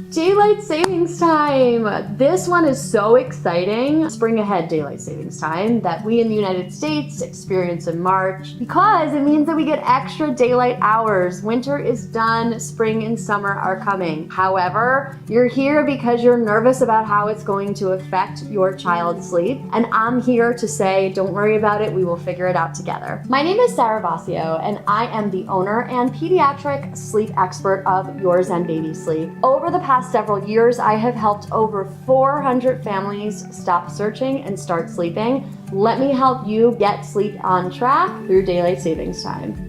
Daylight savings time! This one is so exciting. Spring ahead daylight savings time that we in the United States experience in March because it means that we get extra daylight hours. Winter is done, spring and summer are coming. However, you're here because you're nervous about how it's going to affect your child's sleep, and I'm here to say, don't worry about it, we will figure it out together. My name is Sarah Basio, and I am the owner and pediatric sleep expert of Your Zen Baby Sleep. Over the past several years, I have helped over 400 families stop searching and start sleeping. Let me help you get sleep on track through daylight savings time.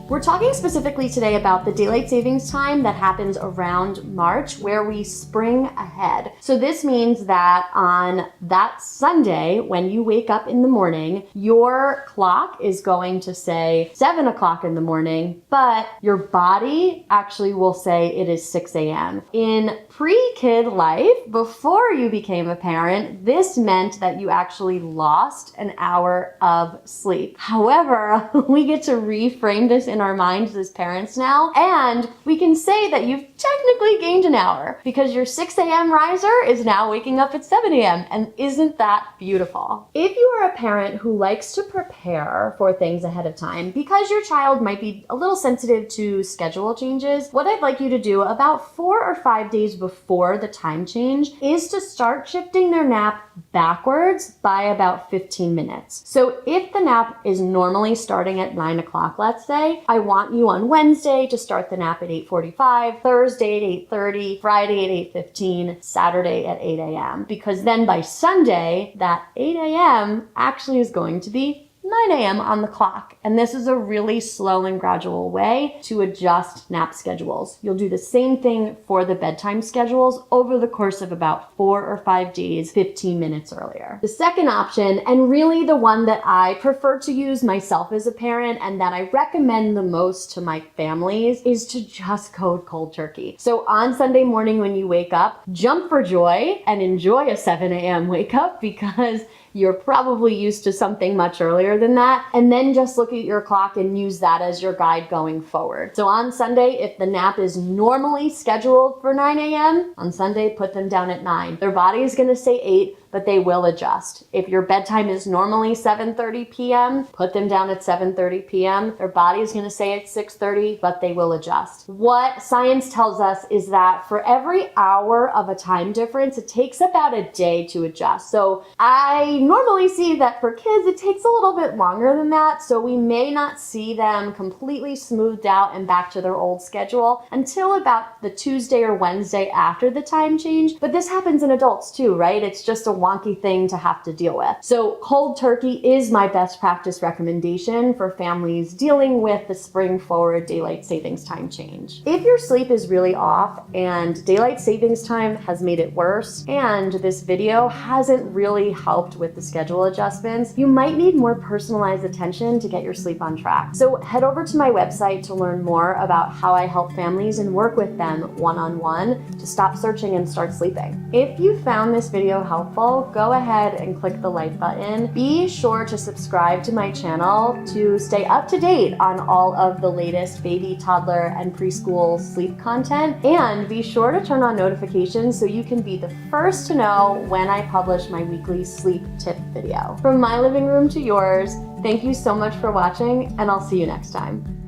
We're talking specifically today about the daylight savings time that happens around March, where we spring ahead. So this means that on that Sunday, when you wake up in the morning, your clock is going to say 7 o'clock in the morning, but your body actually will say it is 6 a.m. In pre-kid life, before you became a parent, this meant that you actually lost an hour of sleep. However, we get to reframe this in our minds as parents now, and we can say that you've technically gained an hour because your 6 a.m. riser is now waking up at 7 a.m. And isn't that beautiful? If you are a parent who likes to prepare for things ahead of time because your child might be a little sensitive to schedule changes, what I'd like you to do about 4 or 5 days before the time change is to start shifting their nap backwards by about 15 minutes. So if the nap is normally starting at 9 o'clock, let's say, I want you on Wednesday to start the nap at 8:45, Thursday at 8:30, Friday at 8:15, Saturday at 8 a.m. Because then by Sunday, that 8 a.m. actually is going to be 9 a.m. on the clock. And this is a really slow and gradual way to adjust nap schedules. You'll do the same thing for the bedtime schedules over the course of about 4 or 5 days, 15 minutes earlier. The second option, and really the one that I prefer to use myself as a parent and that I recommend the most to my families, is to just go cold turkey. So on Sunday morning when you wake up, jump for joy and enjoy a 7 a.m. wake up because you're probably used to something much earlier than that, and then just look at your clock and use that as your guide going forward. So on Sunday, if the nap is normally scheduled for 9 a.m., on Sunday, put them down at 9. Their body is gonna say 8, but they will adjust. If your bedtime is normally 7:30 p.m., put them down at 7:30 p.m. Their body is gonna say it's 6:30, but they will adjust. What science tells us is that for every hour of a time difference, it takes about a day to adjust. So I normally see that for kids, it takes a little bit longer than that. So we may not see them completely smoothed out and back to their old schedule until about the Tuesday or Wednesday after the time change. But this happens in adults too, right? It's just a wonky thing to have to deal with. So cold turkey is my best practice recommendation for families dealing with the spring forward daylight savings time change. If your sleep is really off and daylight savings time has made it worse and this video hasn't really helped with the schedule adjustments, you might need more personalized attention to get your sleep on track. So head over to my website to learn more about how I help families and work with them one-on-one to stop searching and start sleeping. If you found this video helpful, go ahead and click the like button. Be sure to subscribe to my channel to stay up to date on all of the latest baby, toddler, and preschool sleep content. And be sure to turn on notifications so you can be the first to know when I publish my weekly sleep tip video. From my living room to yours, thank you so much for watching, and I'll see you next time.